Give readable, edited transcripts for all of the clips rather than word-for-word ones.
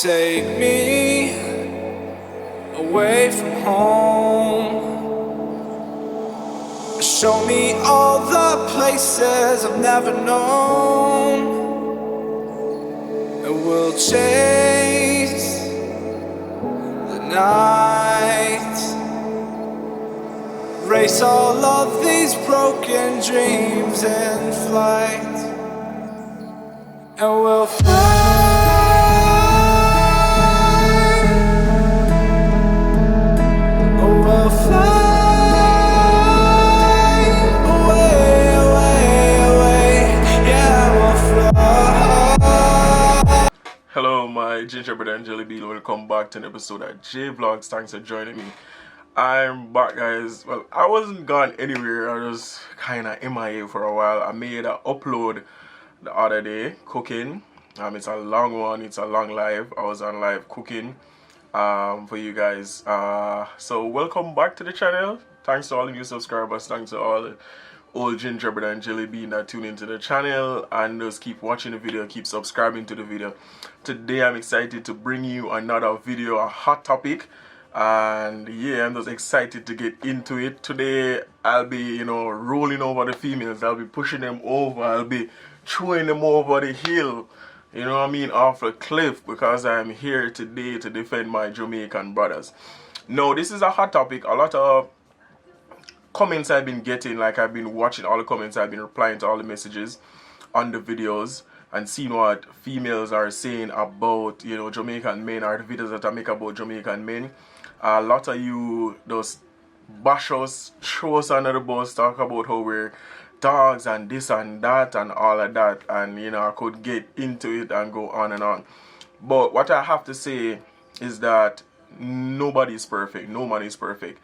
Take me away from home. Show me all the places I've never known. And we'll chase the night, race all of these broken dreams in flight. And we'll fly. Hello, my gingerbread and jelly bean. Welcome back to an episode of JVLOGS. Thanks for joining me. I'm back, guys. Well, I wasn't gone anywhere. I was kind of MIA for a while. I made an upload the other day cooking. It's a long one. It's a long live. I was on live cooking for you guys. So welcome back to the channel. Thanks to all the new subscribers. Thanks to all the old gingerbread and jelly bean that tune into the channel, and just keep watching the video, keep subscribing to the video. Today I'm excited to bring you another video, a hot topic, and yeah, I'm just excited to get into it. Today I'll be, rolling over the females. I'll be pushing them over. I'll be throwing them over the hill, off a cliff, because I'm here today to defend my Jamaican brothers. No, this is a hot topic. A lot of comments I've been getting, like I've been watching all the comments, I've been replying to all the messages on the videos and seeing what females are saying about, Jamaican men, or the videos that I make about Jamaican men. A lot of you just bash us, throw us under the bus, talk about how we're dogs and this and that and all of that, and I could get into it and go on and on. But what I have to say is that nobody's perfect. No man is perfect.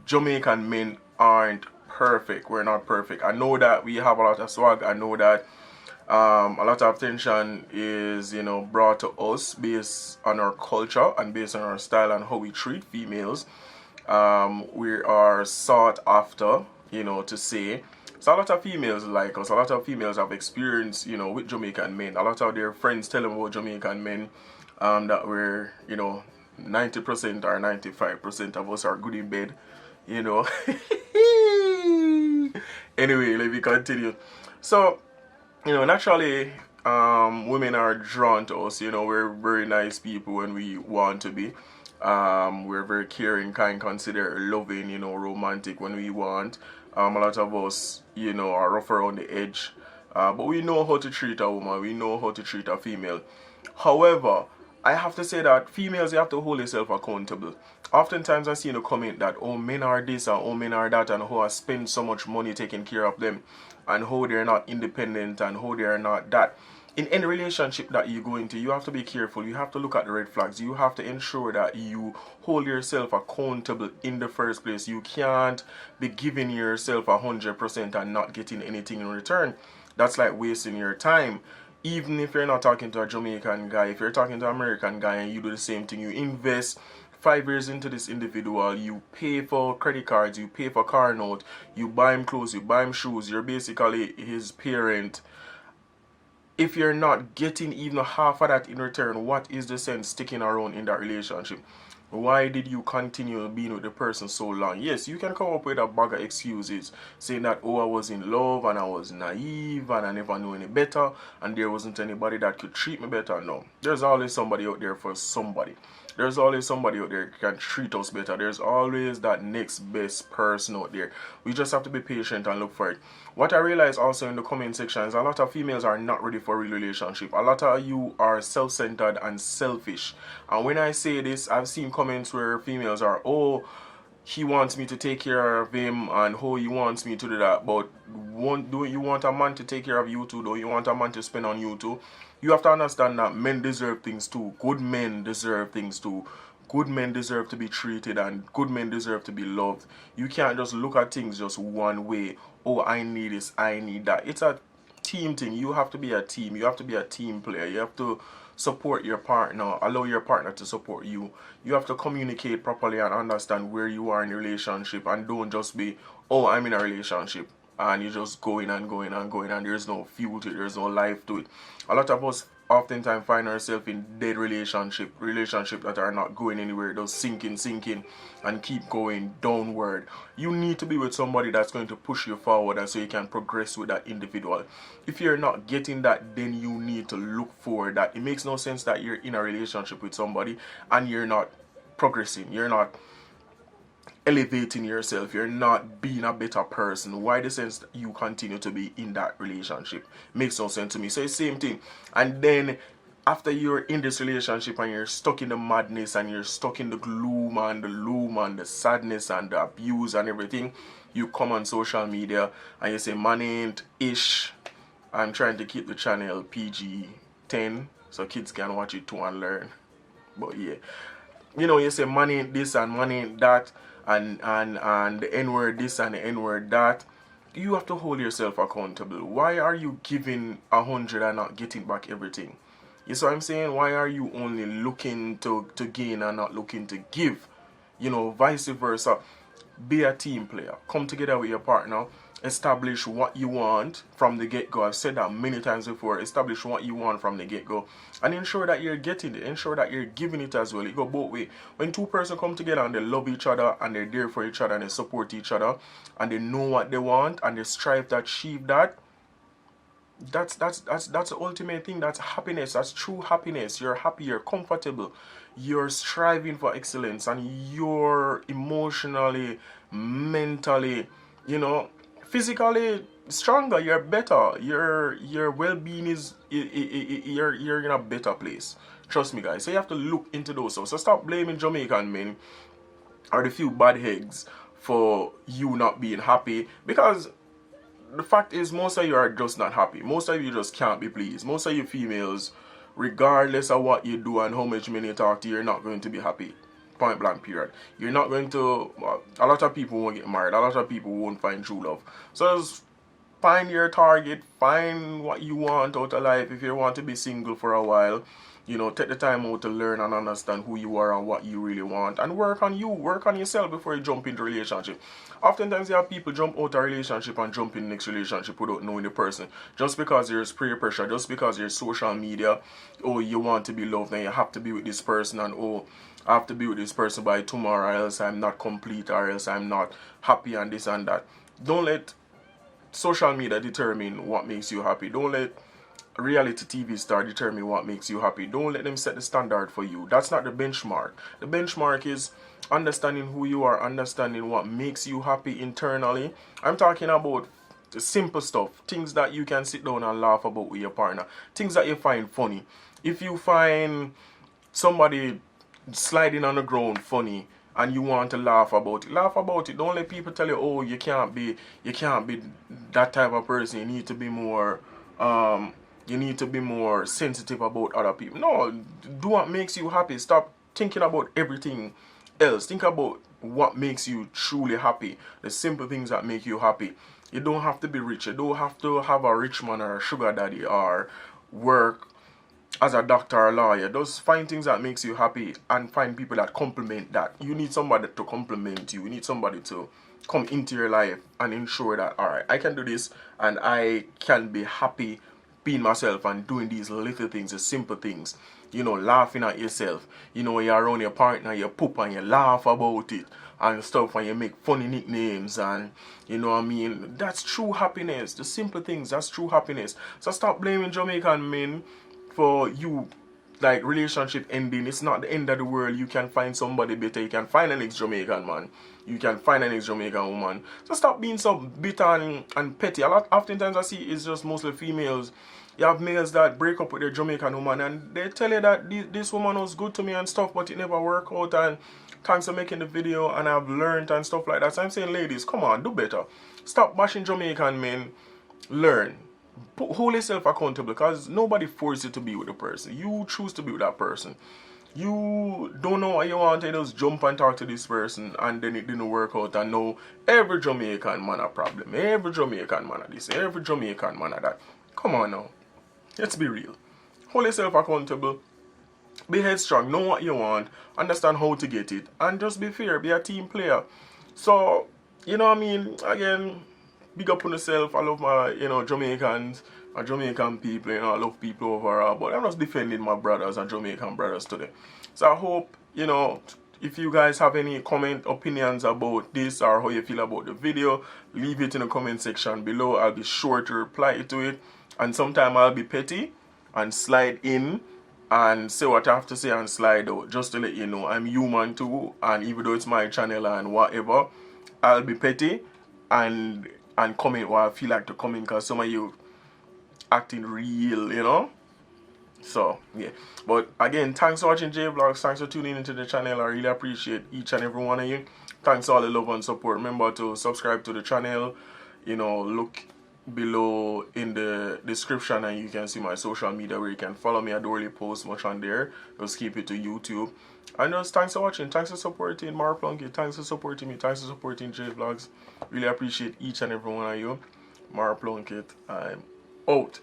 Jamaican men aren't perfect. We're not perfect. I know that we have a lot of swag. I know that a lot of attention is brought to us based on our culture and based on our style and how we treat females. We are sought after, to say. So a lot of females like us. A lot of females have experience, with Jamaican men. A lot of their friends tell them about Jamaican men, that we're, 90% or 95% of us are good in bed. Anyway, let me continue. So, naturally, women are drawn to us. We're very nice people when we want to be. We're very caring, kind, considerate, loving, romantic when we want. A lot of us, are rough around the edge. But we know how to treat a woman. We know how to treat a female. However, I have to say that females, you have to hold yourself accountable. Oftentimes I see in a comment that, oh, men are this and oh, men are that, and how I spend so much money taking care of them, and how they're not independent, and how they're not that. In any relationship that you go into, you have to be careful. You have to look at the red flags. You have to ensure that you hold yourself accountable in the first place. You can't be giving yourself 100% and not getting anything in return. That's like wasting your time. Even if you're not talking to a Jamaican guy, if you're talking to an American guy and you do the same thing, you invest 5 years into this individual, you pay for credit cards, you pay for car note, you buy him clothes, you buy him shoes, you're basically his parent. If you're not getting even half of that in return, what is the sense sticking around in that relationship? Why did you continue being with the person so long? Yes, you can come up with a bag of excuses saying that, oh, I was in love and I was naive and I never knew any better and there wasn't anybody that could treat me better. No, there's always somebody out there for somebody. There's always somebody out there who can treat us better. There's always that next best person out there. We just have to be patient and look for it. What I realize also in the comment section is a lot of females are not ready for a real relationship. A lot of you are self-centered and selfish. And when I say this, I've seen comments where females are, oh, he wants me to take care of him and oh, he wants me to do that. But do you want a man to take care of you too? Do you want a man to spend on you too? You have to understand that men deserve things too. Good men deserve things too. Good men deserve to be treated and good men deserve to be loved. You can't just look at things just one way. Oh, I need this, I need that. It's a team thing. You have to be a team. You have to be a team player. You have to support your partner. Allow your partner to support you. You have to communicate properly and understand where you are in a relationship, and don't just be, oh, I'm in a relationship, and you're just going and going and going and there's no fuel to it, there's no life to it. A lot of us oftentimes find ourselves in dead relationship that are not going anywhere, those sinking, and keep going downward. You need to be with somebody that's going to push you forward, and so you can progress with that individual. If you're not getting that, then you need to look for that. It makes no sense that you're in a relationship with somebody and you're not progressing, you're not elevating yourself, you're not being a better person. Why the sense that you continue to be in that relationship? Makes no sense to me. So it's the same thing. And then after you're in this relationship and you're stuck in the madness and you're stuck in the gloom and the loom and the sadness and the abuse and everything, you come on social media and you say, man ain't ish. I'm trying to keep the channel PG-10 so kids can watch it too and learn. But yeah, you know, you say man ain't this and man ain't that, and the N-word this and the N-word that. You have to hold yourself accountable. Why are you giving 100 and not getting back everything? You see what I'm saying? Why are you only looking to gain and not looking to give? You know, vice versa. Be a team player. Come together with your partner. Establish what you want from the get-go. I've said that many times before. Establish what you want from the get-go. And ensure that you're getting it. Ensure that you're giving it as well. It go both ways. When two persons come together and they love each other and they're there for each other and they support each other and they know what they want and they strive to achieve that, that's the ultimate thing. That's happiness. That's true happiness. You're happy, you're comfortable, you're striving for excellence, and you're emotionally, mentally, you know, physically stronger. You're better. Your well-being is you're in a better place. Trust me, guys. So you have to look into those. So stop blaming Jamaican men or the few bad eggs for you not being happy, because the fact is, most of you are just not happy. Most of you just can't be pleased. Most of you females, regardless of what you do and how much men you talk to, you're not going to be happy. Point blank period. You're not going to, a lot of people won't get married. A lot of people won't find true love. So just find your target. Find what you want out of life. If you want to be single for a while, you know, take the time out to learn and understand who you are and what you really want, and work on you, work on yourself before you jump into a relationship. Oftentimes you have people jump out of a relationship and jump in the next relationship without knowing the person. Just because there's peer pressure, just because there's social media, oh, you want to be loved and you have to be with this person, and oh, I have to be with this person by tomorrow or else I'm not complete or else I'm not happy and this and that. Don't let social media determine what makes you happy. Don't let reality TV star determine what makes you happy. Don't let them set the standard for you. That's not the benchmark. The benchmark is understanding who you are, understanding what makes you happy internally. I'm talking about the simple stuff, things that you can sit down and laugh about with your partner, things that you find funny. If you find somebody sliding on the ground funny and you want to laugh about it, laugh about it. Don't let people tell you, oh, you can't be that type of person. You need to be more sensitive about other people. No, do what makes you happy. Stop thinking about everything else. Think about what makes you truly happy. The simple things that make you happy. You don't have to be rich. You don't have to have a rich man or a sugar daddy or work as a doctor or a lawyer. Just find things that makes you happy and find people that complement that. You need somebody to complement you. You need somebody to come into your life and ensure that, alright, I can do this and I can be happy being myself and doing these little things, the simple things. You know, laughing at yourself. You know, when you're around your partner, you poop and you laugh about it and stuff, and you make funny nicknames, and you know what I mean. That's true happiness. The simple things, that's true happiness. So stop blaming Jamaican men for you, like, relationship ending. It's not the end of the world. You can find somebody better. You can find an ex-Jamaican man. You can find an ex-Jamaican woman. So stop being so bitter and petty. Oftentimes I see it's just mostly females. You have males that break up with their Jamaican woman and they tell you that this woman was good to me and stuff, but it never worked out, and thanks for making the video and I've learned and stuff like that. So I'm saying, ladies, come on, do better. Stop bashing Jamaican men. Learn. Hold yourself accountable, because nobody forces you to be with the person. You choose to be with that person. You don't know what you want, you just jump and talk to this person and then it didn't work out, and now every Jamaican man a problem. Every Jamaican man a this, every Jamaican man a that. Come on now. Let's be real. Hold yourself accountable. Be headstrong. Know what you want. Understand how to get it. And just be fair. Be a team player. So, you know what I mean? Again, big up on yourself. I love my, Jamaicans. Jamaican people, you know, I love people overall, but I'm just defending my brothers and Jamaican brothers today. So I hope, you know, if you guys have any opinions about this or how you feel about the video, leave it in the comment section below. I'll be sure to reply to it, and sometime I'll be petty and slide in and say what I have to say and slide out, just to let you know I'm human too, and even though it's my channel and whatever, I'll be petty and comment what I feel like to comment, because some of you acting real, you know. So yeah, but again, thanks for watching JVLOGS. Thanks for tuning into the channel. I really appreciate each and every one of you. Thanks for all the love and support. Remember to subscribe to the channel. You know, look below in the description and you can see my social media where you can follow me. I don't really post much on there. Just keep it to YouTube. And just thanks for watching. Thanks for supporting Plunkett. Thanks for supporting me. Thanks for supporting JVLOGS. Really appreciate each and every one of you. Plunkett, I'm out.